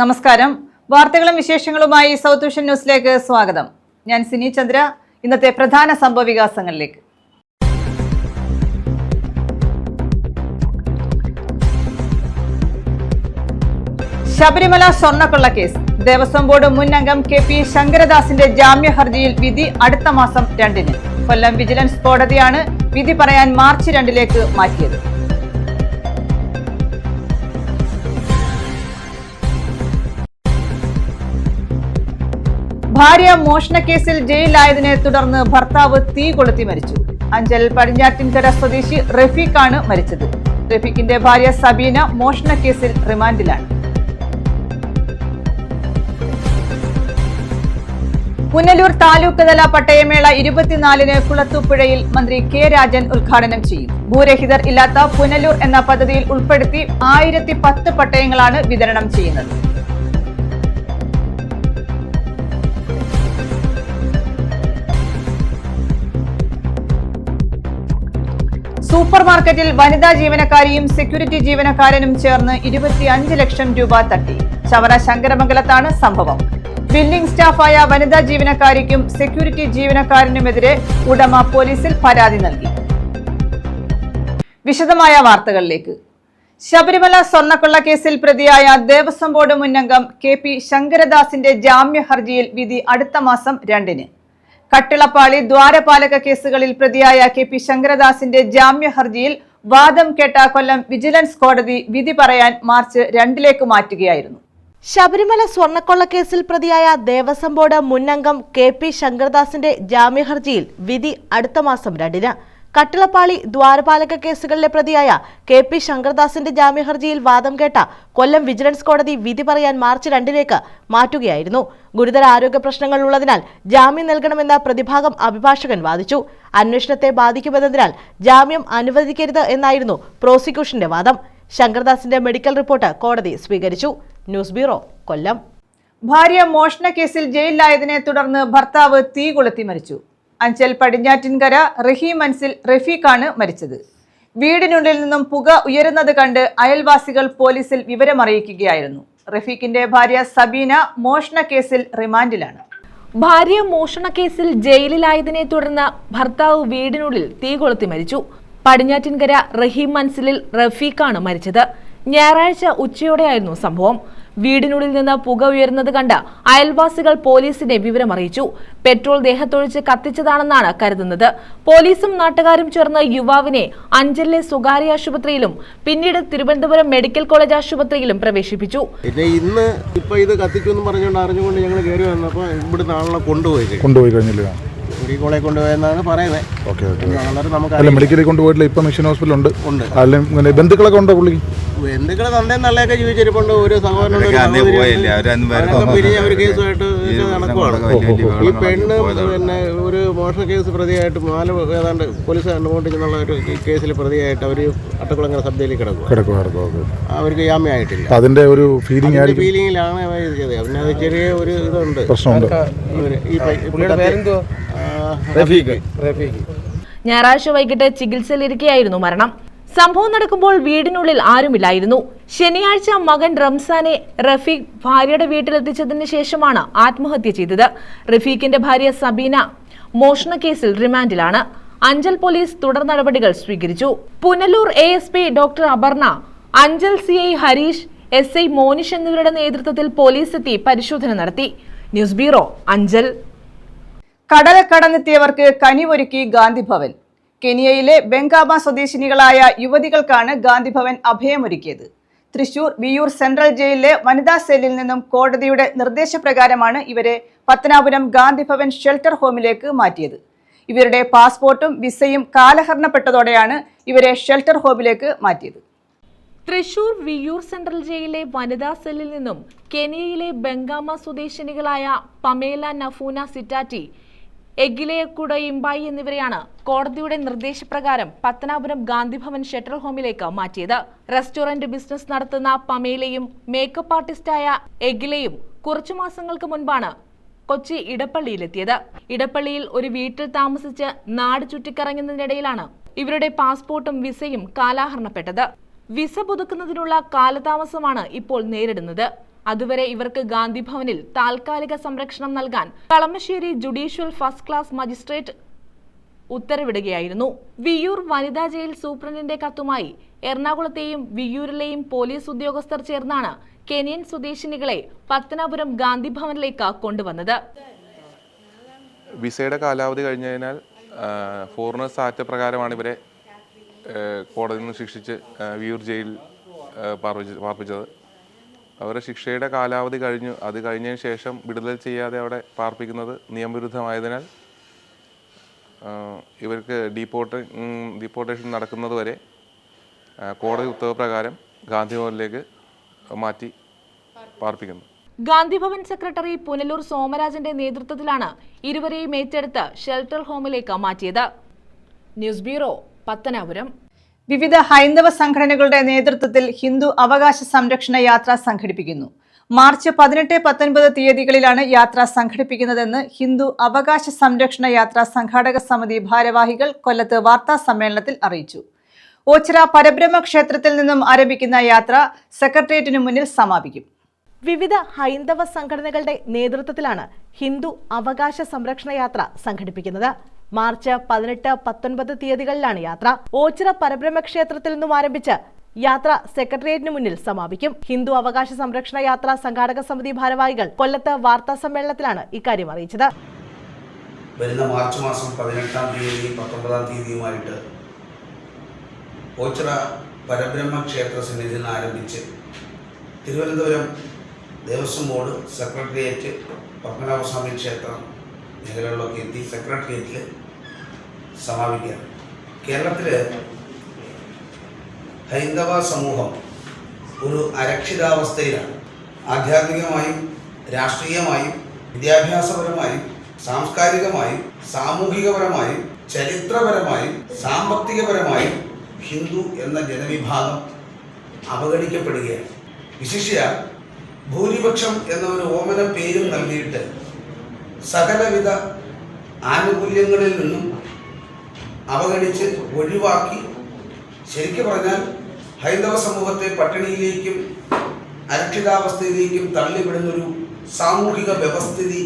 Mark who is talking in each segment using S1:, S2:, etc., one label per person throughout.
S1: നമസ്കാരം. വാർത്തകളും വിശേഷങ്ങളുമായി സൗത്ത് വിഷൻ ന്യൂസിലേക്ക് സ്വാഗതം. ഞാൻ സിനി ചന്ദ്ര. ഇന്നത്തെ പ്രധാന സംഭവവികാസങ്ങളിലേക്ക്. ശബരിമല സ്വർണ്ണക്കൊള്ള കേസ്. ദേവസ്വം ബോർഡ് മുൻ അംഗം KP ശങ്കരദാസിന്റെ ജാമ്യ ഹർജിയിൽ വിധി അടുത്ത മാസം 2-ന്. കൊല്ലം വിജിലൻസ് കോടതിയാണ് വിധി പറയാൻ മാർച്ച് 2-ലേക്ക് മാറ്റിയത്. ഭാര്യ മോഷണക്കേസിൽ ജയിലിലായതിനെ തുടർന്ന് ഭർത്താവ് തീ കൊളുത്തി മരിച്ചു. അഞ്ചൽ പടിഞ്ഞാറ്റിൻകര സ്വദേശി റഫീഖാണ് മരിച്ചത്. റഫീഖിന്റെ ഭാര്യ സബീന മോഷണക്കേസിൽ റിമാൻഡിലാണ്. പുനലൂർ താലൂക്ക് തല പട്ടയമേള 24-ന് കുളത്തൂപ്പുഴയിൽ മന്ത്രി K. രാജൻ ഉദ്ഘാടനം ചെയ്യും. ഭൂരഹിതർ ഇല്ലാത്ത പുനലൂർ എന്ന പദ്ധതിയിൽ ഉൾപ്പെടുത്തി 1010 പട്ടയങ്ങളാണ് വിതരണം ചെയ്യുന്നത്. സൂപ്പർ മാർക്കറ്റിൽ വനിതാ ജീവനക്കാരിയും സെക്യൂരിറ്റി ജീവനക്കാരനും ചേർന്ന് 25 ലക്ഷം രൂപ തട്ടി. ചവറ ശങ്കരമംഗലത്താണ് സംഭവം. ബില്ലിംഗ് സ്റ്റാഫായ വനിതാ ജീവനക്കാരിക്കും സെക്യൂരിറ്റി ജീവനക്കാരനുമെതിരെ ഉടമ പോലീസിൽ പരാതി നൽകി. വിശദമായ വാർത്തകളിലേക്ക്. ശബരിമല സ്വർണ്ണക്കൊള്ള കേസിൽ പ്രതിയായ ദേവസ്വം ബോർഡ് മുൻ അംഗം KP ശങ്കരദാസിന്റെ ജാമ്യ ഹർജിയിൽ വിധി അടുത്ത മാസം 2-ന്. കട്ടിളപ്പാളി ദ്വാരപാലക കേസുകളിൽ പ്രതിയായ KP ശങ്കരദാസിന്റെ ജാമ്യ ഹർജിയിൽ വാദം കേട്ട കൊല്ലം വിജിലൻസ് കോടതി വിധി പറയാൻ മാർച്ച് 2-ലേക്ക് മാറ്റുകയായിരുന്നു.
S2: ശബരിമല സ്വർണ്ണക്കൊള്ള കേസിൽ പ്രതിയായ ദേവസ്വം ബോർഡ് മുൻ അംഗം KP ശങ്കരദാസിന്റെ ജാമ്യ ഹർജിയിൽ വിധി അടുത്ത മാസം 2-ന്. കട്ടിളപ്പാളി ദ്വാരപാലക കേസുകളിലെ പ്രതിയായ KP ശങ്കരദാസിന്റെ ജാമ്യ ഹർജിയിൽ വാദം കേട്ട കൊല്ലം വിജിലൻസ് കോടതി വിധി പറയാൻ മാർച്ച് 2-ലേക്ക് മാറ്റുകയായിരുന്നു. ഗുരുതര ആരോഗ്യ പ്രശ്നങ്ങൾ ഉള്ളതിനാൽ ജാമ്യം നൽകണമെന്ന പ്രതിഭാഗം അഭിഭാഷകൻ വാദിച്ചു. അന്വേഷണത്തെ ബാധിക്കുമെന്നതിനാൽ ജാമ്യം അനുവദിക്കരുത് എന്നായിരുന്നു പ്രോസിക്യൂഷന്റെ വാദം. ശങ്കരദാസിന്റെ മെഡിക്കൽ റിപ്പോർട്ട് കോടതി സ്വീകരിച്ചു. ന്യൂസ് ബ്യൂറോ, കൊല്ലം.
S1: ഭാര്യ മോഷണക്കേസിൽ ജയിലിലായതിനെ തുടർന്ന് ഭർത്താവ് തീ കൊളുത്തി മരിച്ചു. അഞ്ചൽ പടിഞ്ഞാറ്റിൻകര റഹീം മൻസിൽ റഫീഖാണ് മരിച്ചത്. വീടിനുള്ളിൽ നിന്നും പുക ഉയരുന്നത് കണ്ട് അയൽവാസികൾ പോലീസിൽ വിവരമറിയിക്കുകയായിരുന്നു. റഫീഖിന്റെ ഭാര്യ സബീന മോഷണക്കേസിൽ റിമാൻഡിലാണ്.
S3: ഭാര്യ മോഷണക്കേസിൽ ജയിലിലായതിനെ തുടർന്ന് ഭർത്താവ് വീടിനുള്ളിൽ തീ കൊളുത്തി മരിച്ചു. പടിഞ്ഞാറ്റിൻകര റഹീം മൻസിലിൽ റഫീഖാണ് മരിച്ചത്. ഞായറാഴ്ച ഉച്ചയോടെയായിരുന്നു സംഭവം. വീടിനുള്ളിൽ നിന്ന് പുക ഉയരുന്നത് കണ്ട് അയൽവാസികൾ പോലീസിനെ വിവരമറിയിച്ചു. പെട്രോൾ ദേഹത്തൊഴിച്ച് കത്തിച്ചതാണെന്നാണ് കരുതുന്നത്. പോലീസും നാട്ടുകാരും ചേർന്ന് യുവാവിനെ അഞ്ചലിലെ സ്വകാര്യ ആശുപത്രിയിലും പിന്നീട് തിരുവനന്തപുരം മെഡിക്കൽ കോളേജ് ആശുപത്രിയിലും പ്രവേശിപ്പിച്ചു.
S4: ഇന്ന് ഇത് കത്തിക്കുമെന്ന് പറഞ്ഞുകൊണ്ട് അറിഞ്ഞുകൊണ്ട് ഞങ്ങൾ കയറി വന്നപ്പോൾ ഇവിടുന്ന് ആളെ കൊണ്ടുപോയി കഴിഞ്ഞില്ല. മെഡിക്കൽ കൊണ്ടുപോയെന്നാണ് പറയുന്നത്.
S5: മെഡിക്കലിൽ കൊണ്ടുപോയിട്ടില്ല. ഇപ്പൊ മിഷൻ ഹോസ്പിറ്റൽ ഉണ്ട്. അല്ലെങ്കിൽ ബന്ധുക്കളൊക്കെ ഉണ്ടോ? പുള്ളി
S4: ബന്ധുക്കളെ തന്തയും തള്ളയൊക്കെ ജീവിച്ചിരിപ്പുണ്ട്. ഒരു സഹോദരനോട് അവർ കേസുമായിട്ട് നടക്കുവാണ്. ഈ പെണ്ണ് പിന്നെ ഒരു മോഷണ കേസ് പ്രതിയായിട്ട് ഏതാണ്ട് പോലീസ് കണ്ടുകൊണ്ടിരിക്കുന്ന ഒരു കേസിൽ പ്രതിയായിട്ട് അവർ അട്ടക്കുളങ്ങര സബ്ജയിലേക്ക് കിടക്കും. അവർക്ക് ജാമ്യമായിട്ടില്ല. അതിന്റെ ഒരു ഫീലിംഗിലാണ് ചെയ്തത്. പിന്നെ അത് ചെറിയ ഒരു ഇതുണ്ട്, പ്രശ്നമുണ്ട്.
S3: ഞായറാഴ്ച വൈകിട്ട് ചികിത്സയിലിരിക്കെയായിരുന്നു മരണം. സംഭവം നടക്കുമ്പോൾ വീടിനുള്ളിൽ ആരുമില്ലായിരുന്നു. ശനിയാഴ്ച മകൻ റംസാനെ റഫീഖ് ഭാര്യയുടെ വീട്ടിലെത്തിച്ചതിന് ശേഷമാണ് ആത്മഹത്യ ചെയ്തത്. റഫീഖിന്റെ ഭാര്യ സബീന മോഷണക്കേസിൽ റിമാൻഡിലാണ്. അഞ്ചൽ പോലീസ് തുടർ നടപടികൾ സ്വീകരിച്ചു. Punalur ASP doctor Aparna, Anchal CI Harish, SI Monish എന്നിവരുടെ നേതൃത്വത്തിൽ പോലീസ് എത്തി പരിശോധന നടത്തി. News bureau, Anchal.
S1: കടൽ കടന്നെത്തിയവർക്ക് കനിവൊരുക്കി ഗാന്ധിഭവൻ. കെനിയയിലെ ബെങ്കാമ സ്വദേശിനികളായ യുവതികൾക്കാണ് ഗാന്ധിഭവൻ അഭയമൊരുക്കിയത്. തൃശൂർ വിയൂർ സെൻട്രൽ ജയിലിലെ വനിതാ സെല്ലിൽ നിന്നും കോടതിയുടെ നിർദ്ദേശപ്രകാരമാണ് ഇവരെ പത്തനാപുരം ഗാന്ധിഭവൻ ഷെൽട്ടർ ഹോമിലേക്ക് മാറ്റിയത്. ഇവരുടെ പാസ്പോർട്ടും വിസയും കാലഹരണപ്പെട്ടതോടെയാണ് ഇവരെ ഷെൽട്ടർ ഹോമിലേക്ക് മാറ്റിയത്.
S3: തൃശൂർ വിയൂർ സെൻട്രൽ ജയിലിലെ വനിതാ സെല്ലിൽ നിന്നും കെനിയയിലെ ബെങ്കാമ സ്വദേശിനികളായ പമേല നഫൂന സിറ്റാറ്റി, എഗിലെയക്കുട ഇമ്പായി എന്നിവരെയാണ് കോടതിയുടെ നിർദ്ദേശപ്രകാരം പത്തനാപുരം ഗാന്ധിഭവൻ ഷെൽട്ടർ ഹോമിലേക്ക് മാറ്റിയത്. റെസ്റ്റോറന്റ് ബിസിനസ് നടത്തുന്ന പമേലയും മേക്കപ്പ് ആർട്ടിസ്റ്റായ എഗിലെയും കുറച്ചു മാസങ്ങൾക്ക് മുൻപാണ് കൊച്ചി ഇടപ്പള്ളിയിലെത്തിയത്. ഇടപ്പള്ളിയിൽ ഒരു വീട്ടിൽ താമസിച്ച് നാട് ചുറ്റിക്കറങ്ങുന്നതിനിടയിലാണ് ഇവരുടെ പാസ്പോർട്ടും വിസയും കാലഹരണപ്പെട്ടത്. വിസ പുതുക്കുന്നതിനുള്ള കാലതാമസമാണ് ഇപ്പോൾ നേരിടുന്നത്. അതുവരെ ഇവർക്ക് ഗാന്ധി ഭവനിൽ താൽക്കാലിക സംരക്ഷണം നൽകാൻ Kalamassery judicial first class magistrate ഉത്തരവിടുകയായിരുന്നു. വിയ്യൂർ വനിതാ ജയിൽ സൂപ്രണ്ടിന്റെ കത്തുമായി എറണാകുളത്തെയും വിയ്യൂരിലെയും പോലീസ് ഉദ്യോഗസ്ഥർ ചേർന്നാണ് കെനിയൻ സ്വദേശിനികളെ പത്തനാപുരം ഗാന്ധി ഭവനിലേക്ക് കൊണ്ടുവന്നത്.
S6: വിസയുടെ കാലാവധി കഴിഞ്ഞതിനാൽ ഫോറിനേഴ്സ് ആക്ട് പ്രകാരമാണ് ഇവരെ കോടതിയിൽ നിന്ന് ശിക്ഷിച്ച് വിയ്യൂർ ജയിലിൽ പാർപ്പിച്ചത്. അവരുടെ ശിക്ഷയുടെ കാലാവധി കഴിഞ്ഞു. അത് കഴിഞ്ഞതിന് ശേഷം വിടുതൽ ചെയ്യാതെ അവിടെ പാർപ്പിക്കുന്നത് നിയമവിരുദ്ധമായതിനാൽ ഇവർക്ക് ഡീപ്പോർട്ടേഷൻ നടക്കുന്നത് വരെ കോടതി ഉത്തരവ് ഗാന്ധിഭവനിലേക്ക് മാറ്റി പാർപ്പിക്കുന്നു.
S3: ഗാന്ധിഭവൻ സെക്രട്ടറി പുനലൂർ സോമരാജന്റെ നേതൃത്വത്തിലാണ് ഇരുവരെയും ഏറ്റെടുത്ത് ഷെൽട്ടർ ഹോമിലേക്ക് മാറ്റിയത്. News bureau, Pathanapuram.
S1: വിവിധ ഹൈന്ദവ സംഘടനകളുടെ നേതൃത്വത്തിൽ ഹിന്ദു അവകാശ സംരക്ഷണ യാത്ര സംഘടിപ്പിക്കുന്നു. മാർച്ച് 18-19 തീയതികളിലാണ് യാത്ര സംഘടിപ്പിക്കുന്നതെന്ന് ഹിന്ദു അവകാശ സംരക്ഷണ യാത്രാ സംഘാടക സമിതി ഭാരവാഹികൾ കൊല്ലത്ത് വാർത്താ സമ്മേളനത്തിൽ അറിയിച്ചു. ഓച്ചിറ പരബ്രഹ്മ ക്ഷേത്രത്തിൽ നിന്നും ആരംഭിക്കുന്ന യാത്ര സെക്രട്ടേറിയറ്റിനു മുന്നിൽ സമാപിക്കും.
S2: വിവിധ ഹൈന്ദവ സംഘടനകളുടെ നേതൃത്വത്തിലാണ് ഹിന്ദു അവകാശ സംരക്ഷണ യാത്ര സംഘടിപ്പിക്കുന്നത്. മാർച്ച് 18-19 തീയതികളിലാണ് യാത്ര. ഓച്ചിറ പരബ്രഹ്മ ക്ഷേത്രത്തിൽ നിന്നും ആരംഭിച്ച് യാത്ര സെക്രട്ടേറിയറ്റിന് മുന്നിൽ സമാപിക്കും. ഹിന്ദു അവകാശ സംരക്ഷണ യാത്രാ സംഘാടക സമിതി ഭാരവാഹികൾ കൊല്ലത്ത് വാർത്താ സമ്മേളനത്തിലാണ് ഇക്കാര്യം അറിയിച്ചത്.
S7: വരുന്ന മാർച്ച് മാസം 18-ാം തീയതിയും 19-ാം തീയതിയുമായിട്ട് ഓച്ചിറ പരബ്രഹ്മ ക്ഷേത്ര സന്നിധിയിൽ നിന്ന് ആരംഭിച്ച് തിരുവനന്തപുരം ദേവസ്വം ബോർഡ് സെക്രട്ടേറിയറ്റ് പത്മനാഭസ്വാമി ക്ഷേത്രം മേഖലകളിലൊക്കെ എത്തി സെക്രട്ടേറിയറ്റിൽ സമാപിക്കുകയാണ്. കേരളത്തിൽ ഹൈന്ദവ സമൂഹം ഒരു അരക്ഷിതാവസ്ഥയിലാണ്. ആധ്യാത്മികമായും രാഷ്ട്രീയമായും വിദ്യാഭ്യാസപരമായും സാംസ്കാരികമായും സാമൂഹികപരമായും ചരിത്രപരമായും സാമ്പത്തികപരമായും ഹിന്ദു എന്ന ജനവിഭാഗം അവഗണിക്കപ്പെടുകയാണ്. വിശിഷ്യ ഭൂരിപക്ഷം എന്ന ഒരു ഓമന പേരും നൽകിയിട്ട് സകലവിധ ആനുകൂല്യങ്ങളിൽ നിന്നും അവഗണിച്ച് ഒഴിവാക്കി, ശരിക്കും പറഞ്ഞാൽ ഹൈന്ദവ സമൂഹത്തെ പട്ടിണിയിലേക്കും അരക്ഷിതാവസ്ഥയിലേക്കും തള്ളിവിടുന്നൊരു സാമൂഹിക വ്യവസ്ഥിതി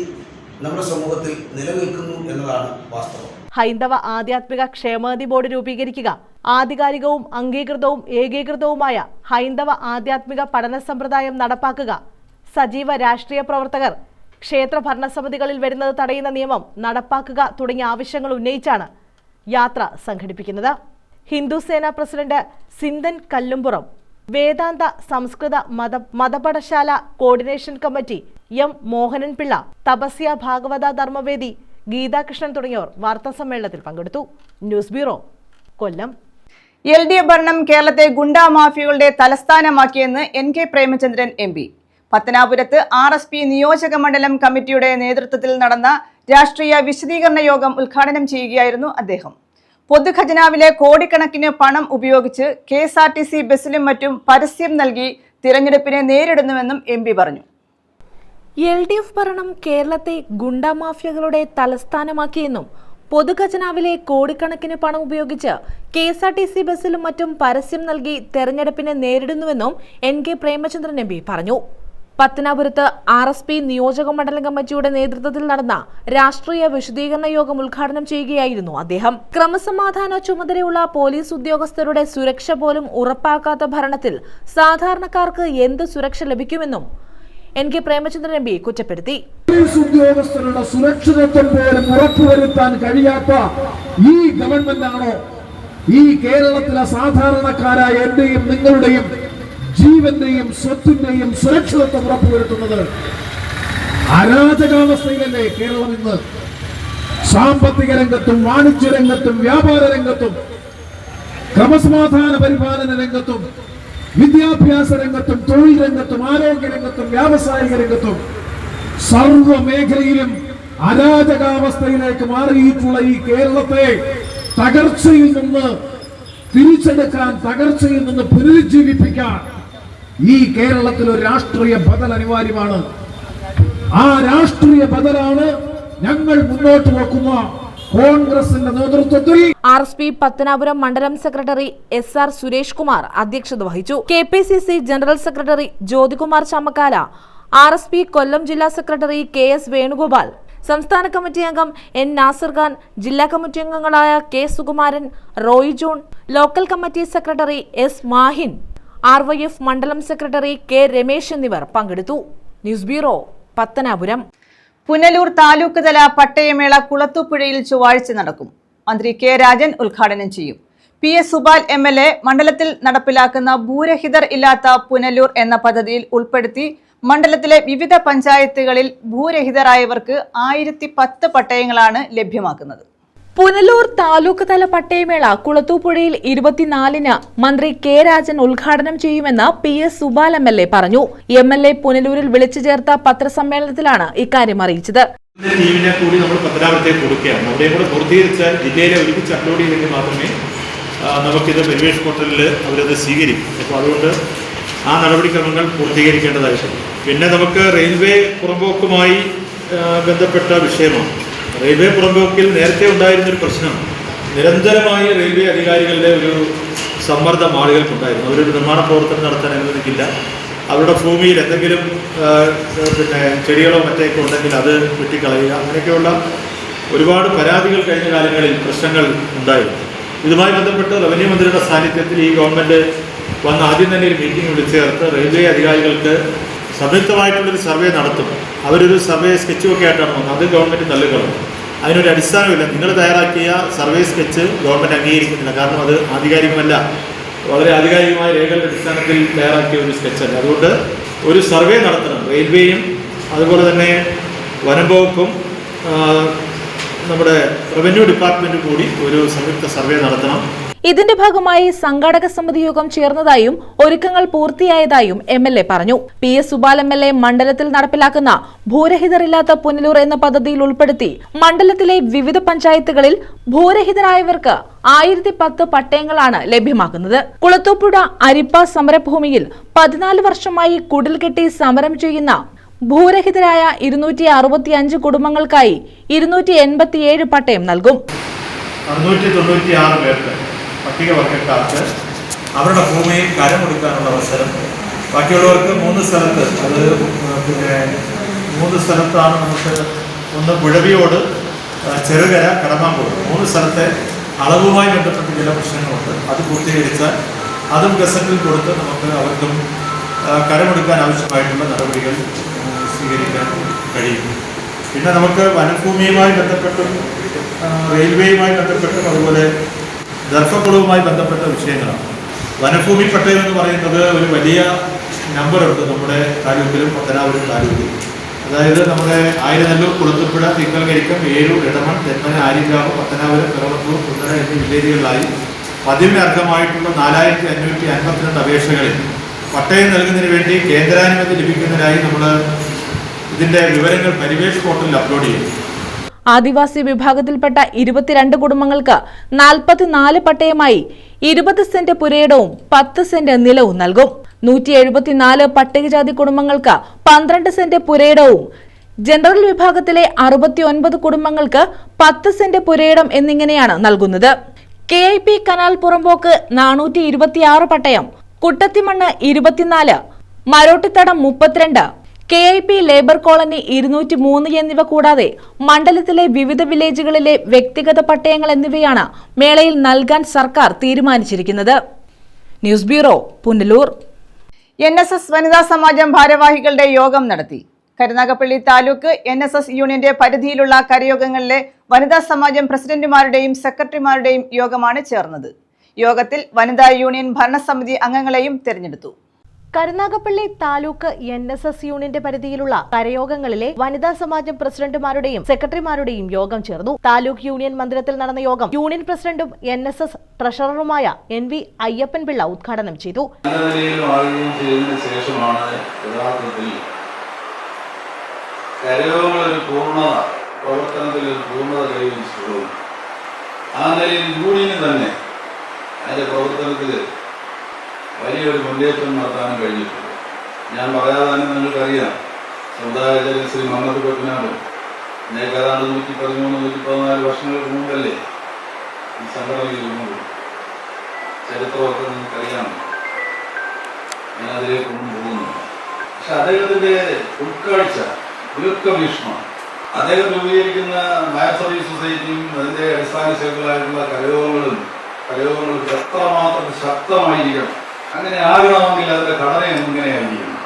S7: നമ്മുടെ സമൂഹത്തിൽ നിലനിൽക്കുന്നു എന്നതാണ് വാസ്തവം.
S2: ഹൈന്ദവ ആധ്യാത്മിക ക്ഷേമനിധി ബോർഡ് രൂപീകരിക്കുക, ആധികാരികവും അംഗീകൃതവും ഏകീകൃതവുമായ ഹൈന്ദവ ആധ്യാത്മിക പഠന സമ്പ്രദായം നടപ്പാക്കുക, സജീവ രാഷ്ട്രീയ പ്രവർത്തകർ ക്ഷേത്ര ഭരണസമിതികളിൽ വരുന്നത് തടയുന്ന നിയമം നടപ്പാക്കുക തുടങ്ങിയ ആവശ്യങ്ങൾ ഉന്നയിച്ചാണ് യാത്ര സംഘടിപ്പിക്കുന്നത്. ഹിന്ദുസേന പ്രസിഡന്റ് സിന്ധൻ കല്ലുംപുറം, വേദാന്ത സംസ്കൃത മതപഠശാല coordination committee M Mohanan Pillai, Tapasya ഭാഗവത ധർമ്മവേദി ഗീതാകൃഷ്ണൻ തുടങ്ങിയവർ വാർത്താ സമ്മേളനത്തിൽ പങ്കെടുത്തു. ന്യൂസ് ബ്യൂറോ, കൊല്ലം.
S1: LDF ഭരണം കേരളത്തെ ഗുണ്ടാ മാഫിയകളുടെ തലസ്ഥാനമാക്കിയെന്ന് NK പ്രേമചന്ദ്രൻ MP. പത്തനാപുരത്ത് RSP നിയോജക മണ്ഡലം കമ്മിറ്റിയുടെ നേതൃത്വത്തിൽ നടന്ന രാഷ്ട്രീയ വിശദീകരണ യോഗം ഉദ്ഘാടനം ചെയ്യുകയായിരുന്നു അദ്ദേഹം. പൊതുഖജനാവിലെ കോടിക്കണക്കിന് പണം ഉപയോഗിച്ച് KSRTC ബസ്സിലും മറ്റും പരസ്യം നൽകി തിരഞ്ഞെടുപ്പിനെ നേരിടുന്നുവെന്നും MP പറഞ്ഞു.
S3: LDF ഭരണം കേരളത്തെ ഗുണ്ടാ മാഫിയകളുടെ തലസ്ഥാനമാക്കിയെന്നും പൊതുഖജനാവിലെ കോടിക്കണക്കിന് പണം ഉപയോഗിച്ച് KSRTC ബസ്സിലും മറ്റും പരസ്യം നൽകി തെരഞ്ഞെടുപ്പിനെ നേരിടുന്നുവെന്നും NK പ്രേമചന്ദ്രൻ MP പറഞ്ഞു. പത്തനാപുരത്ത് RSP നിയോജക മണ്ഡലം കമ്മിറ്റിയുടെ നേതൃത്വത്തിൽ നടന്ന രാഷ്ട്രീയ വിശദീകരണ യോഗം ഉദ്ഘാടനം ചെയ്യുകയായിരുന്നു അദ്ദേഹം. ക്രമസമാധാന ചുമതലയുള്ള പോലീസ് ഉദ്യോഗസ്ഥരുടെ സുരക്ഷ പോലും ഉറപ്പാക്കാത്ത ഭരണത്തിൽ സാധാരണക്കാർക്ക് എന്ത് സുരക്ഷ ലഭിക്കുമെന്നും NK പ്രേമചന്ദ്രൻ MP കുറ്റപ്പെടുത്തി.
S8: പോലീസ് ഉദ്യോഗസ്ഥരുടെ സുരക്ഷിതത്വം പോലും ഉറപ്പുവരുത്താൻ കഴിയാത്ത ഈ ഗവൺമെന്റാണോ ഈ കേരളത്തിലെ സാധാരണക്കാരായ എന്റെയും നിങ്ങളുടെയും ജീവന്റെയും സ്വത്തിന്റെയും സുരക്ഷിതത്വം ഉറപ്പുവരുത്തുന്നത്? അരാജകാവസ്ഥയിലല്ലേ കേരളം ഇന്ന്? സാമ്പത്തിക രംഗത്തും വാണിജ്യ രംഗത്തും വ്യാപാര രംഗത്തും ക്രമസമാധാന പരിപാലന രംഗത്തും വിദ്യാഭ്യാസ രംഗത്തും തൊഴിൽ രംഗത്തും ആരോഗ്യ രംഗത്തും വ്യാവസായിക രംഗത്തും സർവ മേഖലയിലും അരാജകാവസ്ഥയിലേക്ക് മാറിയിട്ടുള്ള ഈ കേരളത്തെ തകർച്ചയിൽ നിന്ന് തിരിച്ചെടുക്കാൻ, തകർച്ചയിൽ നിന്ന് പുനരുജ്ജീവിപ്പിക്കാൻ ഈ കേരളത്തിൽ ഒരു രാഷ്ട്രീയ ബദൽ അനിവാര്യമാണ്. ആ രാഷ്ട്രീയ ബദലാണ് ഞങ്ങൾ മുന്നോട്ട് വെക്കുന്ന കോൺഗ്രസിന്റെ നേതൃത്വത്തിൽ
S3: RSP പത്തനാപുരം മണ്ഡലം സെക്രട്ടറി SR സുരേഷ് കുമാർ അധ്യക്ഷത വഹിച്ചു. KPCC general secretary Jyothikumar Chamakkala, RSP കൊല്ലം ജില്ലാ സെക്രട്ടറി KS വേണുഗോപാൽ, സംസ്ഥാന കമ്മിറ്റി അംഗം N നാസർ ഖാൻ, ജില്ലാ കമ്മിറ്റി അംഗങ്ങളായ K Sukumaran, Roy John, local committee secretary S Mahin, RYF മണ്ഡലം സെക്രട്ടറി K രമേശ് എന്നിവർ പങ്കെടുത്തു. News bureau, Pathanapuram.
S1: പുനലൂർ താലൂക്ക് തല പട്ടയമേള കുളത്തൂപ്പുഴയിൽ ചൊവ്വാഴ്ച നടക്കും. മന്ത്രി K രാജൻ ഉദ്ഘാടനം ചെയ്യും. PS സുബാൽ MLA മണ്ഡലത്തിൽ നടപ്പിലാക്കുന്ന ഭൂരഹിതർ ഇല്ലാത്ത പുനലൂർ എന്ന പദ്ധതിയിൽ ഉൾപ്പെടുത്തി മണ്ഡലത്തിലെ വിവിധ പഞ്ചായത്തുകളിൽ ഭൂരഹിതരായവർക്ക് 1010 പട്ടയങ്ങളാണ് ലഭ്യമാക്കുന്നത്.
S3: പുനലൂർ താലൂക്ക് തല പട്ടയമേള കുളത്തൂപ്പുഴയിൽ 24-ന് മന്ത്രി K രാജൻ ഉദ്ഘാടനം ചെയ്യുമെന്ന് PS സുബാൽ MLA പറഞ്ഞു. MLA പുനലൂരിൽ വിളിച്ചു ചേർത്ത പത്രസമ്മേളനത്തിലാണ് ഇക്കാര്യം അറിയിച്ചത്.
S9: ടീമിനെ കൂടി നമ്മൾ പത്തനാപുരത്തേക്ക് കൊടുക്കുകയാണ്. അവിടെ കൂടെ പൂർത്തീകരിച്ചാൽ ജില്ലയിലെ ഒരുമിച്ച് അപ്ലോഡ് ചെയ്തെങ്കിൽ മാത്രമേ നമുക്കിത് പരിവേഷ് പോർട്ടലിൽ അവരത് സ്വീകരിക്കും. അപ്പോൾ അതുകൊണ്ട് ആ നടപടിക്രമങ്ങൾ പൂർത്തീകരിക്കേണ്ടതായിട്ടുണ്ട്. പിന്നെ നമുക്ക് റെയിൽവേ പുറമ്പോക്കുമായി ബന്ധപ്പെട്ട വിഷയമാണ്. റെയിൽവേ പുറമ്പോക്കിൽ നേരത്തെ ഉണ്ടായിരുന്നൊരു പ്രശ്നം, നിരന്തരമായി റെയിൽവേ അധികാരികളുടെ ഒരു സമ്മർദ്ദം ആളുകൾക്കുണ്ടായിരുന്നു. അവരൊരു നിർമ്മാണ പ്രവർത്തനം നടത്താൻ അനുവദിക്കില്ല. അവരുടെ ഭൂമിയിൽ എന്തെങ്കിലും പിന്നെ ചെടികളോ മറ്റൊക്കെ ഉണ്ടെങ്കിൽ അത് വെട്ടിക്കളയുക, അങ്ങനെയൊക്കെയുള്ള ഒരുപാട് പരാതികൾ കഴിഞ്ഞ കാലങ്ങളിൽ പ്രശ്നങ്ങൾ ഉണ്ടായിരുന്നു. ഇതുമായി ബന്ധപ്പെട്ട് റവന്യൂ മന്ത്രിയുടെ സാന്നിധ്യത്തിൽ ഈ ഗവൺമെൻറ് വന്ന് ആദ്യം തന്നെ ഒരു മീറ്റിംഗ് വിളിച്ചു ചേർത്ത് റെയിൽവേ അധികാരികൾക്ക് സംയുക്തമായിട്ടുള്ളൊരു സർവേ നടത്തും. അവരൊരു സർവേ സ്കെച്ചുമൊക്കെ ആയിട്ടാണ് വന്നത്. അത് ഗവൺമെൻറ് തള്ളിക്കളഞ്ഞു. അതിനൊരു അടിസ്ഥാനമില്ല. നിങ്ങൾ തയ്യാറാക്കിയ സർവേ സ്കെച്ച് ഗവൺമെൻറ് അംഗീകരിക്കുന്നില്ല. കാരണം അത് ആധികാരികമല്ല, വളരെ ആധികാരികമായ രേഖകളുടെ അടിസ്ഥാനത്തിൽ തയ്യാറാക്കിയ ഒരു സ്കെച്ചല്ല. അതുകൊണ്ട് ഒരു സർവേ നടത്തണം. റെയിൽവേയും അതുപോലെ തന്നെ വനം വകുപ്പും നമ്മുടെ റവന്യൂ ഡിപ്പാർട്ട്മെൻറ്റും കൂടി ഒരു സംയുക്ത സർവേ നടത്തണം.
S3: ഇതിന്റെ ഭാഗമായി സംഘാടക സമിതി യോഗം ചേർന്നതായും ഒരുക്കങ്ങൾ പൂർത്തിയായതായും MLA പറഞ്ഞു. PS സുബാൽ MLA മണ്ഡലത്തിൽ നടപ്പിലാക്കുന്ന ഭൂരഹിതരില്ലാത്ത പുനലൂർ എന്ന പദ്ധതിയിൽ ഉൾപ്പെടുത്തി മണ്ഡലത്തിലെ വിവിധ പഞ്ചായത്തുകളിൽ ഭൂരഹിതരായവർക്ക് 1010 പട്ടയങ്ങളാണ് ലഭ്യമാക്കുന്നത്. കുളത്തൂപ്പുഴ അരിപ്പ സമരഭൂമിയിൽ 14 വർഷമായി കുടിൽ കെട്ടി സമരം ചെയ്യുന്ന ഭൂരഹിതരായ 265 കുടുംബങ്ങൾക്കായി 287 പട്ടയം നൽകും.
S9: 696 പേർക്ക് പട്ടികവർഗക്കാർക്ക് അവരുടെ ഭൂമിയിൽ കരമൊടുക്കാനുള്ള അവസരം. ബാക്കിയുള്ളവർക്ക് 3 സ്ഥലത്ത്, അത് പിന്നെ 3 സ്ഥലത്താണ് നമുക്ക്. ഒന്ന് പുഴവിയോട്, ചെറുകര, കടമാങ്കോട്, 3 സ്ഥലത്തെ അളവുമായി ബന്ധപ്പെട്ട് ചില പ്രശ്നങ്ങളുണ്ട്. അത് പൂർത്തീകരിച്ചാൽ അതും ഗസറ്റിൽ കൊടുത്ത് നമുക്ക് അവർക്കും കരമൊടുക്കാൻ ആവശ്യമായിട്ടുള്ള നടപടികൾ സ്വീകരിക്കാൻ കഴിയും. പിന്നെ നമുക്ക് വനഭൂമിയുമായി ബന്ധപ്പെട്ടും റെയിൽവേയുമായി ബന്ധപ്പെട്ടും അതുപോലെ ദർഭക്കുളവുമായി ബന്ധപ്പെട്ട വിഷയങ്ങളാണ്. വനഭൂമി പട്ടയം എന്ന് പറയുന്നത് ഒരു വലിയ നമ്പറുണ്ട് നമ്മുടെ താലൂക്കിലും പത്തനാപുരം താലൂക്കിലും. അതായത് നമ്മുടെ ആയിരനെല്ലൂർ, കുളത്തൂപ്പുഴ, തിങ്കൽകരിക്കം, ഏരൂർ, ഇടമൺ, തെന്മന, ആര്യങ്കാവ്, പത്തനാപുരം, പിറവത്തൂർ, കുന്നര എന്നീ വില്ലേജുകളിലായി പതിവിന് അർഹമായിട്ടുള്ള 4552 അപേക്ഷകളിൽ പട്ടയം നൽകുന്നതിന് വേണ്ടി കേന്ദ്രാനുമതി ലഭിക്കുന്നതിനായി നമ്മൾ ഇതിന്റെ വിവരങ്ങൾ പരിവേഷ് പോർട്ടലിൽ അപ്ലോഡ് ചെയ്യും.
S3: ആദിവാസി വിഭാഗത്തിൽപ്പെട്ട 22 കുടുംബങ്ങൾക്ക് 44 പട്ടയമായി 20 സെന്റ് പുരയിടവും 10 സെന്റ് നിലവും നൽകും. 174 പട്ടികജാതി കുടുംബങ്ങൾക്ക് 12 സെന്റ് പുരയിടവും, ജനറൽ വിഭാഗത്തിലെ 69 കുടുംബങ്ങൾക്ക് 10 സെന്റ് പുരയിടം എന്നിങ്ങനെയാണ് നൽകുന്നത്. KIP കനാൽ പുറമ്പോക്ക് 426 പട്ടയം, കുട്ടത്തിമണ്ണ് 24, മരോട്ടിത്തടം 32, KIP ലേബർ കോളനി 203 എന്നിവ കൂടാതെ മണ്ഡലത്തിലെ വിവിധ വില്ലേജുകളിലെ വ്യക്തിഗത പട്ടയങ്ങൾ എന്നിവയാണ് മേളയിൽ നൽകാൻ സർക്കാർ തീരുമാനിച്ചിരിക്കുന്നത്. News bureau, Punalur.
S1: NSS വനിതാ സമാജം ഭാരവാഹികളുടെ യോഗം നടത്തി. കരുനാഗപ്പള്ളി താലൂക്ക് NSS യൂണിയന്റെ പരിധിയിലുള്ള കരയോഗങ്ങളിലെ വനിതാ സമാജം പ്രസിഡന്റുമാരുടെയും സെക്രട്ടറിമാരുടെയും യോഗമാണ് ചേർന്നത്. യോഗത്തിൽ വനിതാ യൂണിയൻ ഭരണസമിതി അംഗങ്ങളെയും തെരഞ്ഞെടുത്തു.
S2: കരുനാഗപ്പള്ളി താലൂക്ക് NSS യൂണിയന്റെ പരിധിയിലുള്ള കരയോഗങ്ങളിലെ വനിതാ സമാജം പ്രസിഡന്റുമാരുടെയും സെക്രട്ടറിമാരുടെയും യോഗം ചേർന്നു. താലൂക്ക് യൂണിയൻ മന്ദിരത്തിൽ നടന്ന യോഗം യൂണിയൻ പ്രസിഡന്റും NSS ട്രഷററുമായ NV അയ്യപ്പൻ പിള്ള ഉദ്ഘാടനം ചെയ്തു.
S10: വലിയൊരു മുന്നേറ്റം നടത്താനും കഴിഞ്ഞിട്ടുണ്ട്. ഞാൻ പറയാതെ തന്നെ നിങ്ങൾക്കറിയാം, സമുദായ ശ്രീ മമ്മദ് പത്മനാഭൻ നിങ്ങൾക്ക് ഏതാണ്ട് 113-114 വർഷങ്ങൾക്ക് മുമ്പല്ലേ ഈ സംഘടന ഇരുന്നത്. ചരിത്രമൊക്കെ നിങ്ങൾക്കറിയാം. ഞാൻ അതിലേക്കൊന്നും പോകുന്നു. പക്ഷെ അദ്ദേഹത്തിന്റെ ഉൾക്കാഴ്ച, ദീർഘവീക്ഷണം, അദ്ദേഹം രൂപീകരിക്കുന്ന ഫയർ സർവീസ് സൊസൈറ്റിയും അതിന്റെ അടിസ്ഥാന ശേഖരങ്ങളായിട്ടുള്ള കരയോഗങ്ങളും എത്രമാത്രം ശക്തമായിരിക്കണം. അങ്ങനെ ആകണമെങ്കിൽ അതിന്റെ ഘടന എങ്ങനെയായിരിക്കണം.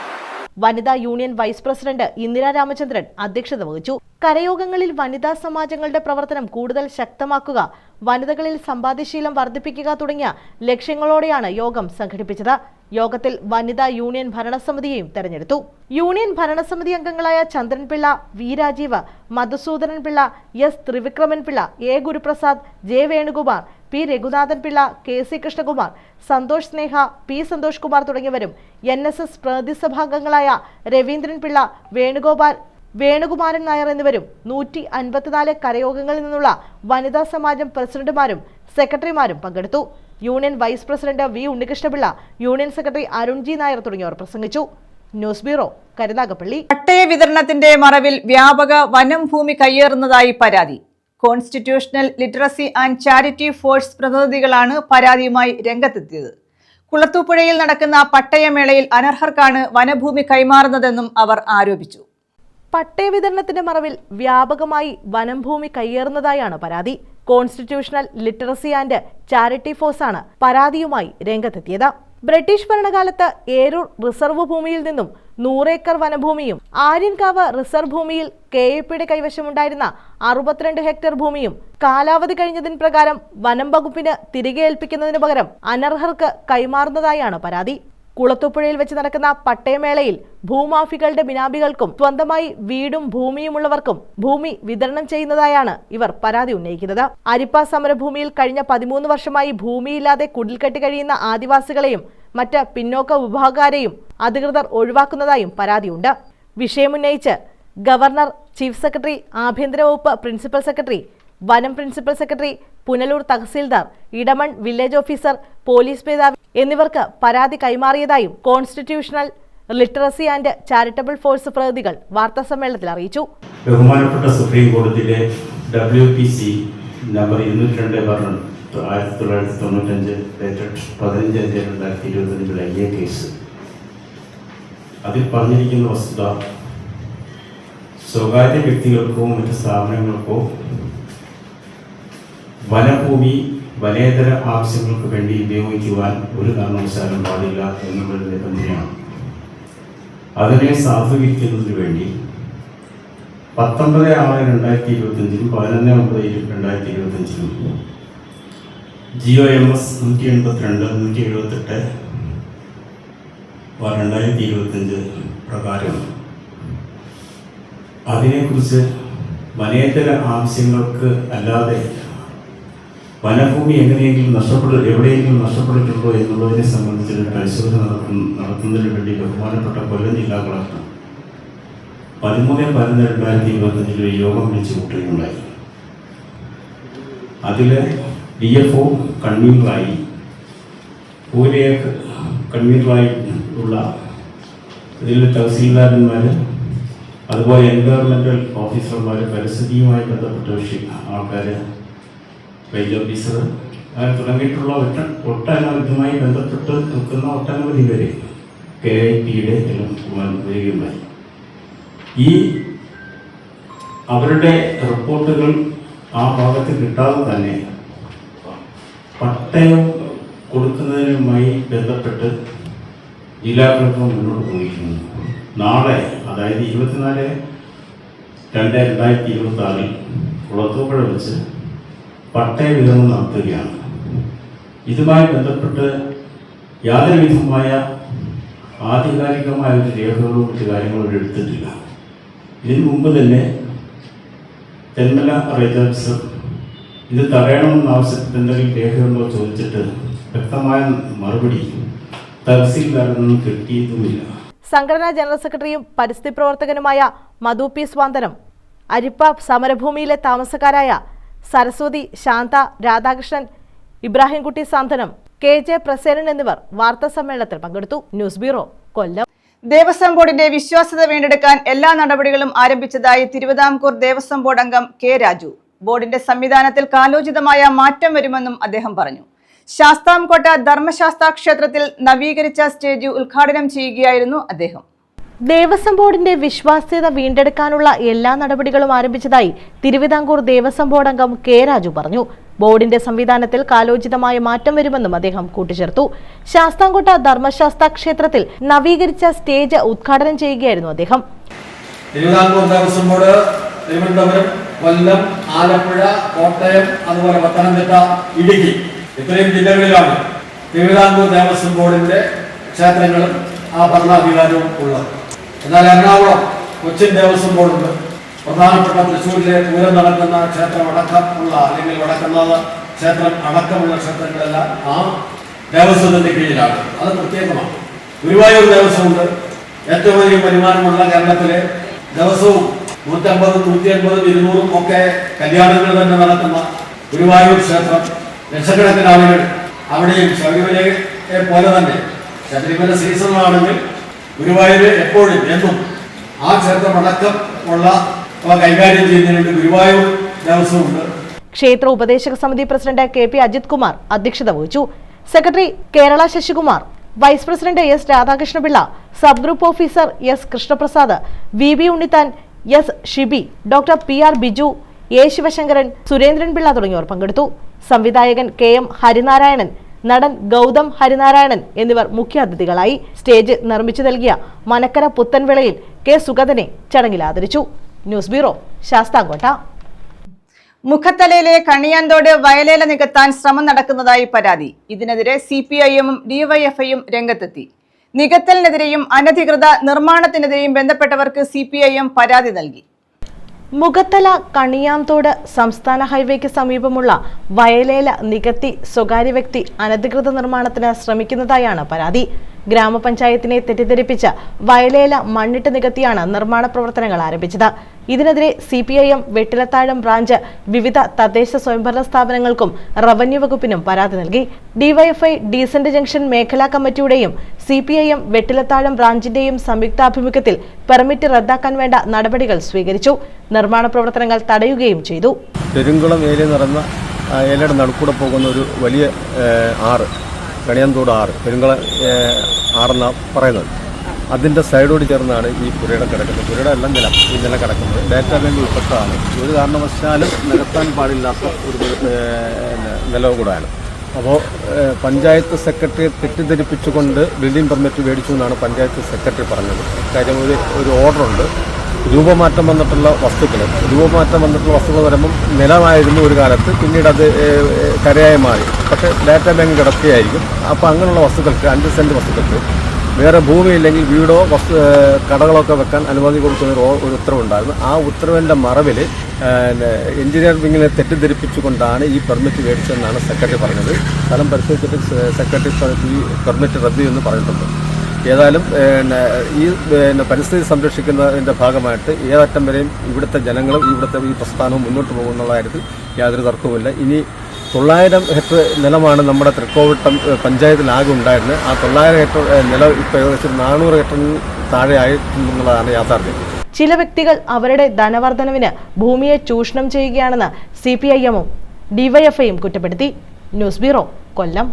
S2: വനിതാ union vice president Indira Ramachandran അധ്യക്ഷത വഹിച്ചു. കരയോഗങ്ങളിൽ വനിതാ സമാജങ്ങളുടെ പ്രവർത്തനം കൂടുതൽ ശക്തമാക്കുക, വനിതകളിൽ സമ്പാദ്യശീലം വർദ്ധിപ്പിക്കുക തുടങ്ങിയ ലക്ഷ്യങ്ങളോടെയാണ് യോഗം സംഘടിപ്പിച്ചത്. യോഗത്തിൽ വനിതാ യൂണിയൻ ഭരണസമിതിയെയും തെരഞ്ഞെടുത്തു. യൂണിയൻ ഭരണസമിതി അംഗങ്ങളായ Chandranpillai, V Rajeev, Madhusoodanan Pillai, S Thrivikraman Pillai, A Guruprasad, J Venukumar, P Raghunathan Pillai, K C Krishnakumar, Santhosh Sneha, P Santhosh Kumar തുടങ്ങിയവരും NSS പ്രതിസഭാംഗങ്ങളായ രവീന്ദ്രൻ പിള്ള, വേണുകുമാരൻ നായർ എന്നിവരും 154 കരയോഗങ്ങളിൽ നിന്നുള്ള വനിതാ സമാജം പ്രസിഡന്റുമാരും സെക്രട്ടറിമാരും പങ്കെടുത്തു. Union vice president V Unnikrishnapillai, union secretary Arun G Nair തുടങ്ങിയവർ പ്രസംഗിച്ചു. News bureau, Karunagappally.
S1: പട്ടയ വിതരണത്തിന്റെ മറവിൽ വ്യാപക വനം ഭൂമി കയ്യേറുന്നതായി പരാതി. Constitutional literacy and charity force പ്രതിനിധികളാണ് പരാതിയുമായി രംഗത്തെത്തിയത്. കുളത്തൂപ്പുഴയിൽ നടക്കുന്ന പട്ടയമേളയിൽ അനർഹർക്കാണ് വനഭൂമി കൈമാറുന്നതെന്നും അവർ ആരോപിച്ചു.
S2: പട്ടയ വിതരണത്തിന്റെ മറവിൽ വ്യാപകമായി വനം ഭൂമി കയ്യേറുന്നതായാണ് പരാതി. കോൺസ്റ്റിറ്റ്യൂഷണൽ ലിറ്ററസി ആൻഡ് ചാരിറ്റി ഫോഴ്സാണ് പരാതിയുമായി രംഗത്തെത്തിയത്. ബ്രിട്ടീഷ് ഭരണകാലത്ത് ഏരൂർ റിസർവ് ഭൂമിയിൽ നിന്നും 100 ഏക്കർ വനഭൂമിയും ആര്യൻകാവ് റിസർവ് ഭൂമിയിൽ KAPയുടെ കൈവശമുണ്ടായിരുന്ന 62 ഹെക്ടർ ഭൂമിയും കാലാവധി കഴിഞ്ഞതിന് പ്രകാരം വനം വകുപ്പിന് തിരികെ ഏൽപ്പിക്കുന്നതിന് പകരം അനർഹർക്ക് കൈമാറുന്നതായാണ് പരാതി. കുളത്തൂപ്പുഴയിൽ വെച്ച് നടക്കുന്ന പട്ടയമേളയിൽ ഭൂമാഫികളുടെ ബിനാമികൾക്കും സ്വന്തമായി വീടും ഭൂമിയുമുള്ളവർക്കും ഭൂമി വിതരണം ചെയ്യുന്നതായാണ് ഇവർ പരാതി ഉന്നയിക്കുന്നത്. അരിപ്പ സമരഭൂമിയിൽ കഴിഞ്ഞ 13 വർഷമായി ഭൂമിയില്ലാതെ കുടിൽക്കെട്ടി കഴിയുന്ന ആദിവാസികളെയും മറ്റ് പിന്നോക്ക വിഭാഗക്കാരെയും അധികൃതർ ഒഴിവാക്കുന്നതായും പരാതിയുണ്ട്. വിഷയമുന്നയിച്ച് ഗവർണർ, ചീഫ് സെക്രട്ടറി, ആഭ്യന്തര വകുപ്പ് പ്രിൻസിപ്പൽ സെക്രട്ടറി, വനം principal secretary, Punalur tahsildar, Edamon village officer, police മേധാവി എന്നിവർക്ക് പരാതി കൈമാറിയതായും constitutional literacy and charitable force പ്രതിനിധികൾ വാർത്താസമ്മേളനത്തിൽ അറിയിച്ചു.
S9: ബഹുമാനപ്പെട്ട സുപ്രീം കോടതിയിലെ WPC നമ്പർ 202/1995 ഡേറ്റഡ് 15/2025 കേസ്. അതിൽ പറഞ്ഞിരിക്കുന്ന വസ്തുത, സ്വകാര്യ വ്യക്തികൾക്കോ മറ്റ് സ്ഥാപനങ്ങൾക്കോ വനഭൂമി വനേതര ആവശ്യങ്ങൾക്ക് വേണ്ടി ഉപയോഗിക്കുവാൻ ഒരു കാരണവശാലും പാടില്ല എന്നുള്ളൊരു നിബന്ധനയാണ്. അതിനെ സാധൂകരിക്കുന്നതിന് വേണ്ടി 19/6/2025 11/9/2025 GOMS 182/178/2025 പ്രകാരം അതിനെക്കുറിച്ച് വനേതര ആവശ്യങ്ങൾക്ക് അല്ലാതെ വനഭൂമി എവിടെയെങ്കിലും നഷ്ടപ്പെട്ടിട്ടുണ്ടോ എന്നുള്ളതിനെ സംബന്ധിച്ചൊരു പരിശോധന നടത്തുന്നതിന് വേണ്ടി ബഹുമാനപ്പെട്ട കൊല്ലം ജില്ലാ കളക്ടർ 13/11/2025 ഒരു യോഗം വിളിച്ചു കൂട്ടുകയുണ്ടായി. അതിൽ DFO കൺവീനറായി, കൺവീനറായി ഉള്ള ഇതിൽ തഹസീൽദാരന്മാർ, അതുപോലെ എൻവയോൺമെൻറ്റൽ ഓഫീസർമാർ, പരിസ്ഥിതിയുമായി ബന്ധപ്പെട്ട ആൾക്കാർ, റേഞ്ച് ഓഫീസർ, അങ്ങനെ തുടങ്ങിയിട്ടുള്ള ഒട്ടനവധിയുമായി ബന്ധപ്പെട്ട് നിൽക്കുന്ന ഒട്ടനവധി പേര് KAPയുടെ എല്ലാം വരികയുണ്ടായി. ഈ അവരുടെ റിപ്പോർട്ടുകൾ ആ ഭാഗത്ത് കിട്ടാതെ തന്നെ പട്ടയം കൊടുക്കുന്നതിനുമായി ബന്ധപ്പെട്ട് ജില്ലാ കളക്ടർ മുന്നോട്ട് പോയിരിക്കുന്നു. നാളെ, അതായത് 24/2/2026 കുളത്തൂപ്പുഴ വെച്ച് പട്ടയ വിതരണം നടത്തുകയാണ്. ഇതുമായി ബന്ധപ്പെട്ട് യാതൊരു വിധമായ ആധികാരികമായ ഒരു രേഖകളോ മറ്റു കാര്യങ്ങളോ എടുത്തിട്ടില്ല. ഇതിനു മുമ്പ് തന്നെ തെന്മല റേഞ്ച് ഓഫീസർ ഇത് തടയണമെന്ന് ആവശ്യപ്പെട്ട് എന്തെങ്കിലും രേഖകളോ ചോദിച്ചിട്ട് വ്യക്തമായ മറുപടി തഹസീൽദാരിൽ നിന്നും കിട്ടിയതുമില്ല.
S2: സംഘടനാ ജനറൽ സെക്രട്ടറിയും പരിസ്ഥിതി പ്രവർത്തകനുമായ മധു P. സ്വാന്തനം, അരിപ്പ സമരഭൂമിയിലെ താമസക്കാരായ സരസ്വതി, ശാന്ത, രാധാകൃഷ്ണൻ, ഇബ്രാഹിംകുട്ടി സാന്തനം, KJ പ്രസേനൻ എന്നിവർ വാർത്താസമ്മേളനത്തിൽ പങ്കെടുത്തു. ന്യൂസ് ബ്യൂറോ, കൊല്ലം.
S1: ദേവസ്വം ബോർഡിന്റെ വിശ്വാസ്യത വീണ്ടെടുക്കാൻ എല്ലാ നടപടികളും ആരംഭിച്ചതായി തിരുവിതാംകൂർ ദേവസ്വം ബോർഡ് അംഗം കെ രാജു. ബോർഡിന്റെ സംവിധാനത്തിൽ കാലോചിതമായ മാറ്റം വരുമെന്നും അദ്ദേഹം പറഞ്ഞു. ശാസ്താംകോട്ട ധർമ്മശാസ്ത്ര ക്ഷേത്രത്തിൽ നവീകരിച്ച സ്റ്റേജ് ഉദ്ഘാടനം ചെയ്യുകയായിരുന്നു അദ്ദേഹം.
S2: ദേവസ്വം ബോർഡിന്റെ വിശ്വാസ്യത വീണ്ടെടുക്കാനുള്ള എല്ലാ നടപടികളും ആരംഭിച്ചതായി തിരുവിതാംകൂർ ദേവസ്വം ബോർഡ് അംഗം കെ രാജു പറഞ്ഞു. ബോർഡിന്റെ സംവിധാനത്തിൽ കാലോചിതമായ മാറ്റം വരുമെന്നും അദ്ദേഹം കൂട്ടിച്ചേർത്തു. ശാസ്താംകോട്ട ധർമ്മശാസ്ത്ര ക്ഷേത്രത്തിൽ നവീകരിച്ച സ്റ്റേജ് ഉദ്ഘാടനം ചെയ്യുകയായിരുന്നു അദ്ദേഹം.
S8: തിരുവിതാംകൂർ ദേവസ്വം ബോർഡ് തിരുവനന്തപുരം, കൊല്ലം, ആലപ്പുഴ, കോട്ടയം, അതുപോലെ പത്തനംതിട്ട, ഇടുക്കി ഇത്രയും ജില്ലകളിലാണ് തിരുവിതാംകൂർ ദേവസ്വം ബോർഡിന്റെ ക്ഷേത്രങ്ങളും ആ ഭരണാധികാരവും ഉള്ളത്. എന്നാൽ എറണാകുളം കൊച്ചിൻ ദേവസ്വം ബോർഡുണ്ട്. പ്രധാനപ്പെട്ട തൃശ്ശൂരിലെ പൂരം നടക്കുന്ന ക്ഷേത്രം അടക്കമുള്ള അല്ലെങ്കിൽ വടക്കുന്നാഥ ക്ഷേത്രം അടക്കമുള്ള ക്ഷേത്രങ്ങളെല്ലാം ആ ദേവസ്വത്തിന്റെ കീഴിലാണ്. അത് പ്രത്യേകമാണ്. ഗുരുവായൂർ ദേവസ്വമുണ്ട്. ഏറ്റവും അധികം വരുമാനമുള്ള കേരളത്തിലെ ദിവസവും 150, 180, 200 ഒക്കെ കല്യാണങ്ങൾ തന്നെ നടക്കുന്ന ഗുരുവായൂർ ക്ഷേത്രം. ലക്ഷക്കണക്കിന് ആളുകൾ അവിടെയും ശബരിമലയെ പോലെ തന്നെ ശബരിമല സീസണാണെങ്കിൽ ഗുരുവായൂർ എപ്പോഴും എന്നും ആ ക്ഷേത്രം അടക്കം ഉള്ള കൈകാര്യം ചെയ്യുന്നതിനുണ്ട് ഗുരുവായൂർ ദേവസ്വമുണ്ട്.
S2: ക്ഷേത്ര ഉപദേശക സമിതി president K P Ajith Kumar അധ്യക്ഷത വഹിച്ചു. Secretary Kerala Sasikumar, vice president S Radhakrishnapillai, sub group officer S Krishnaprasad, V B Unnithan, S Shibi, doctor P R Biju, A Sivasankaran, Surendran Pillai തുടങ്ങിയവർ പങ്കെടുത്തു. സംവിധായകൻ കെ എം ഹരിനാരായണൻ, നടൻ ഗൗതം ഹരിനാരായണൻ എന്നിവർ മുഖ്യാതിഥികളായി. സ്റ്റേജ് നിർമ്മിച്ചു നൽകിയ മനക്കര പുത്തൻവിളയിൽ കെ സുഗതനെ ചടങ്ങിൽ ആദരിച്ചു. News bureau, Sasthamkotta.
S1: മുഖത്തലയിലെ കണിയാന്തോട് വയലേല നികത്താൻ ശ്രമം നടക്കുന്നതായി പരാതി. ഇതിനെതിരെ CPIM-ഉം DYFI-യും രംഗത്തെത്തി. നികത്തലിനെതിരെയും അനധികൃത നിർമ്മാണത്തിനെതിരെയും ബന്ധപ്പെട്ടവർക്ക് CPIM പരാതി നൽകി.
S2: മുഖത്തല കണിയാംതോട് സംസ്ഥാന ഹൈവേക്ക് സമീപമുള്ള വയലേല നികത്തി സ്വകാര്യ വ്യക്തി അനധികൃത നിർമ്മാണത്തിന് ശ്രമിക്കുന്നതായാണ് പരാതി. ഗ്രാമപഞ്ചായത്തിനെ തെറ്റിദ്ധരിപ്പിച്ച് വയലേല മണ്ണിട്ട് നികത്തിയാണ് നിർമ്മാണ പ്രവർത്തനങ്ങൾ ആരംഭിച്ചത്. ഇതിനെതിരെ CPIM വെട്ടിലത്താഴം ബ്രാഞ്ച് വിവിധ തദ്ദേശ സ്വയംഭരണ സ്ഥാപനങ്ങൾക്കും റവന്യൂ വകുപ്പിനും പരാതി നൽകി. DYFI ഡീസന്റ് ജംഗ്ഷൻ മേഖലാ കമ്മിറ്റിയുടെയും CPIM വെട്ടിലത്താഴം ബ്രാഞ്ചിന്റെയും സംയുക്താഭിമുഖ്യത്തിൽ പെർമിറ്റ് റദ്ദാക്കാൻ വേണ്ട നടപടികൾ സ്വീകരിച്ചു. നിർമ്മാണ പ്രവർത്തനങ്ങൾ തടയുകയും ചെയ്തു.
S4: പെരുങ്കുളം ഏരിയ നിറഞ്ഞ ഏലയുടെ നടുക്കൂടെ പോകുന്ന ഒരു വലിയ ആറ്, കണിയാന്തോട് ആറ്, പെരുങ്കുളം ആറെന്നാണ് പറയുന്നത്. അതിൻ്റെ സൈഡോട് ചേർന്നാണ് ഈ പുരയിടം കിടക്കുന്നത്. പുരയുടെ എല്ലാം ഈ നിലം കിടക്കുന്നത് ഡാറ്റാ ബാങ്ക് ഉൾപ്പെട്ടതാണ്. ഒരു കാരണവശാലും നികത്താൻ പാടില്ലാത്ത ഒരു നിലവും കൂടെയാണ്. അപ്പോൾ പഞ്ചായത്ത് സെക്രട്ടറിയെ തെറ്റിദ്ധരിപ്പിച്ചുകൊണ്ട് ബിൽഡിംഗ് പെർമിറ്റ് മേടിച്ചു എന്നാണ് പഞ്ചായത്ത് സെക്രട്ടറി പറഞ്ഞത്. കാര്യം ഒരു ഓർഡറുണ്ട്. രൂപമാറ്റം വന്നിട്ടുള്ള വസ്തുക്കൾ വരുമ്പം നിലമായിരുന്നു ഒരു കാലത്ത്, പിന്നീട് അത് കരയായി മാറി. പക്ഷേ ഡാറ്റാ ബാങ്ക് കിടക്കുകയായിരിക്കും. അപ്പോൾ അങ്ങനെയുള്ള വസ്തുക്കൾക്ക് 5 സെൻറ്റ് വസ്തുക്കൾക്ക് വേറെ ഭൂമിയില്ലെങ്കിൽ വീടോ കടകളൊക്കെ വെക്കാൻ അനുമതി കൊടുക്കുന്ന ഒരു ഉത്തരവുണ്ടായിരുന്നു. ആ ഉത്തരവിൻ്റെ മറവിൽ എഞ്ചിനീയർ വിങ്ങിനെ തെറ്റിദ്ധരിപ്പിച്ചുകൊണ്ടാണ് ഈ പെർമിറ്റ് മേടിച്ചതെന്നാണ് സെക്രട്ടറി പറഞ്ഞത്. സ്ഥലം പരിശോധിച്ചിട്ട് സെക്രട്ടറി ഈ പെർമിറ്റ് റദ്ദ് ചെയ്യുമെന്ന് പറഞ്ഞിട്ടുണ്ട്. ഏതായാലും ഈ പരിസ്ഥിതി സംരക്ഷിക്കുന്നതിൻ്റെ ഭാഗമായിട്ട് ഏതറ്റം വരെയും ഇവിടുത്തെ ജനങ്ങളും ഇവിടുത്തെ ഈ പ്രസ്ഥാനവും മുന്നോട്ട് പോകുന്നുള്ള കാര്യത്തിൽ യാതൊരു തർക്കവുമില്ല. ഇനി 900 ഹെക്ടർ നിലമാണ് നമ്മുടെ തൃക്കോവിട്ടം പഞ്ചായത്തിലാകെ ഉണ്ടായിരുന്നത്. ആ 900 ഹെക്ടർ നിലം ഇപ്പോൾ ഏകദേശം 400 ഹെക്ടറിന് താഴെയായിട്ടുള്ളതാണ് യാഥാർത്ഥ്യം.
S2: ചില വ്യക്തികൾ അവരുടെ ധനവർദ്ധനവിന് ഭൂമിയെ ചൂഷണം ചെയ്യുകയാണെന്ന് CPIM-ഉം DYFI-യും കുറ്റപ്പെടുത്തി. ന്യൂസ് ബ്യൂറോ, കൊല്ലം.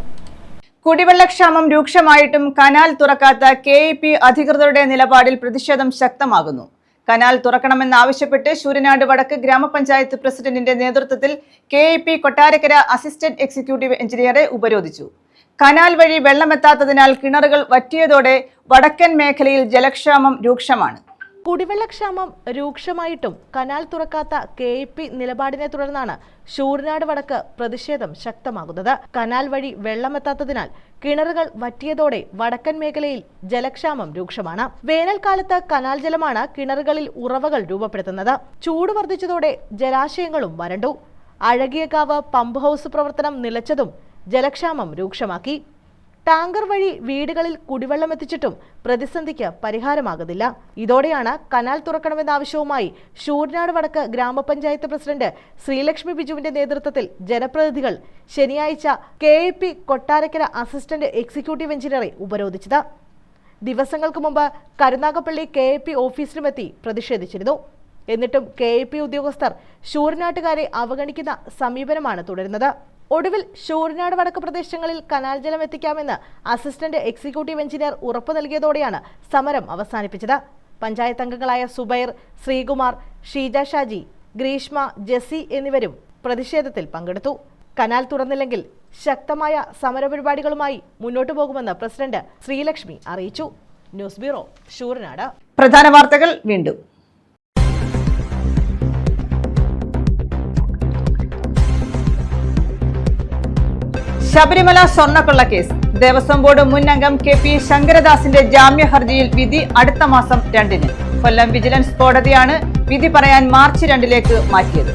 S1: കുടിവെള്ളക്ഷാമം രൂക്ഷമായിട്ടും കനാൽ തുറക്കാത്ത KEP അധികൃതരുടെ നിലപാടിൽ പ്രതിഷേധം ശക്തമാകുന്നു. കനാൽ തുറക്കണമെന്നാവശ്യപ്പെട്ട് ശൂരനാട് വടക്ക് ഗ്രാമപഞ്ചായത്ത് പ്രസിഡന്റിന്റെ നേതൃത്വത്തിൽ KEP കൊട്ടാരക്കര അസിസ്റ്റന്റ് എക്സിക്യൂട്ടീവ് എഞ്ചിനീയറെ ഉപരോധിച്ചു. കനാൽ വഴി വെള്ളമെത്താത്തതിനാൽ കിണറുകൾ വറ്റിയതോടെ വടക്കൻ മേഖലയിൽ ജലക്ഷാമം രൂക്ഷമാണ്.
S2: കുടിവെള്ളക്ഷാമം രൂക്ഷമായിട്ടും കനാൽ തുറക്കാത്ത KEP നിലപാടിനെ തുടർന്നാണ് ശൂരനാട് വടക്ക് പ്രതിഷേധം ശക്തമാകുന്നത്. കനാൽ വഴി വെള്ളമെത്താത്തതിനാൽ കിണറുകൾ വറ്റിയതോടെ വടക്കൻ മേഖലയിൽ ജലക്ഷാമം രൂക്ഷമാണ്. വേനൽക്കാലത്ത് കനാൽ ജലമാണ് കിണറുകളിൽ ഉറവകൾ രൂപപ്പെടുത്തുന്നത്. ചൂട് വർദ്ധിച്ചതോടെ ജലാശയങ്ങളും വരണ്ടു. അഴകിയകാവ് പമ്പ് ഹൗസ് പ്രവർത്തനം നിലച്ചതും ജലക്ഷാമം രൂക്ഷമാക്കി. ടാങ്കർ വഴി വീടുകളിൽ കുടിവെള്ളം എത്തിച്ചിട്ടും പ്രതിസന്ധിക്ക് പരിഹാരമാകുന്നില്ല. ഇതോടെയാണ് കനാൽ തുറക്കണമെന്ന ആവശ്യവുമായി ശൂരനാട് വടക്ക് ഗ്രാമപഞ്ചായത്ത് പ്രസിഡന്റ് ശ്രീലക്ഷ്മി ബിജുവിന്റെ നേതൃത്വത്തിൽ ജനപ്രതിനിധികൾ ശനിയാഴ്ച KEP കൊട്ടാരക്കര അസിസ്റ്റന്റ് എക്സിക്യൂട്ടീവ് എഞ്ചിനീയറെ ഉപരോധിച്ചത്. ദിവസങ്ങൾക്ക് മുമ്പ് കരുനാഗപ്പള്ളി KAP ഓഫീസിലുമെത്തി പ്രതിഷേധിച്ചിരുന്നു. എന്നിട്ടും KAP ഉദ്യോഗസ്ഥർ ശൂരനാട്ടുകാരെ അവഗണിക്കുന്ന സമീപനമാണ് തുടരുന്നത്. ഒടുവിൽ ശൂരനാട് വടക്ക് പ്രദേശങ്ങളിൽ കനാൽ ജലം എത്തിക്കാമെന്ന് അസിസ്റ്റന്റ് എക്സിക്യൂട്ടീവ് എഞ്ചിനീയർ ഉറപ്പു നൽകിയതോടെയാണ് സമരം അവസാനിപ്പിച്ചത്. പഞ്ചായത്ത് അംഗങ്ങളായ സുബൈർ, ശ്രീകുമാർ, ഷീജ ഷാജി, ഗ്രീഷ്മ, ജെസ്സി എന്നിവരും പ്രതിഷേധത്തിൽ പങ്കെടുത്തു. കനാൽ തുറന്നില്ലെങ്കിൽ ശക്തമായ സമരപരിപാടികളുമായി മുന്നോട്ടു പോകുമെന്ന് പ്രസിഡന്റ് ശ്രീലക്ഷ്മി അറിയിച്ചു. News bureau, Sooranad.
S1: പ്രധാന വാർത്തകൾ വീണ്ടും. ശബരിമല സ്വർണ്ണക്കൊള്ള കേസ്. ദേവസ്വം ബോർഡ് മുൻ അംഗം KP ശങ്കരദാസിന്റെ ജാമ്യ ഹർജിയിൽ വിധി അടുത്ത മാസം 2-ന്. കൊല്ലം വിജിലൻസ് കോടതിയാണ് വിധി പറയാൻ മാർച്ച് 2-ലേക്ക് മാറ്റിയത്.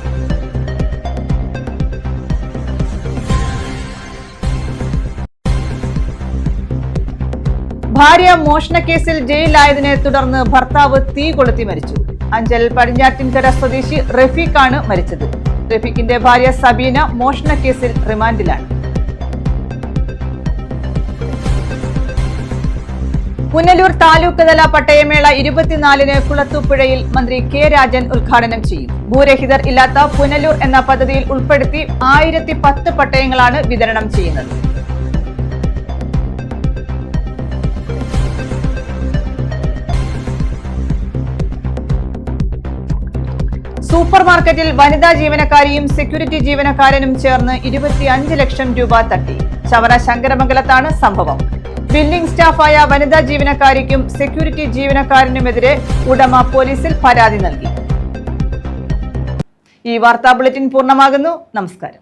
S1: ഭാര്യ മോഷണക്കേസിൽ ജയിലിലായതിനെ തുടർന്ന് ഭർത്താവ് തീ കൊളുത്തി മരിച്ചു. അഞ്ചൽ പടിഞ്ഞാറ്റിൻകര സ്വദേശി റഫീഖാണ് മരിച്ചത്. റഫീഖിന്റെ ഭാര്യ സബീന മോഷണക്കേസിൽ റിമാൻഡിലാണ്. പുനലൂർ താലൂക്ക് തല പട്ടയമേള 24-ന് കുളത്തൂപ്പുഴയിൽ മന്ത്രി K. രാജൻ ഉദ്ഘാടനം ചെയ്യും. ഭൂരഹിതർ ഇല്ലാത്ത പുനലൂർ എന്ന പദ്ധതിയിൽ ഉൾപ്പെടുത്തി 1010 പട്ടയങ്ങളാണ് വിതരണം ചെയ്യുന്നത്. സൂപ്പർ മാർക്കറ്റിൽ വനിതാ ജീവനക്കാരിയും സെക്യൂരിറ്റി ജീവനക്കാരനും ചേർന്ന് 25 ലക്ഷം രൂപ തട്ടി. ചവറ ശങ്കരമംഗലത്താണ് സംഭവം. ബില്ലിംഗ് സ്റ്റാഫായ വനിതാ ജീവനക്കാരിക്കും സെക്യൂരിറ്റി ജീവനക്കാരനുമെതിരെ ഉടമ പോലീസിൽ പരാതി നൽകി. ഈ വാർത്താ ബുള്ളറ്റിൻ പൂർണ്ണമാകുന്നു. നമസ്കാരം.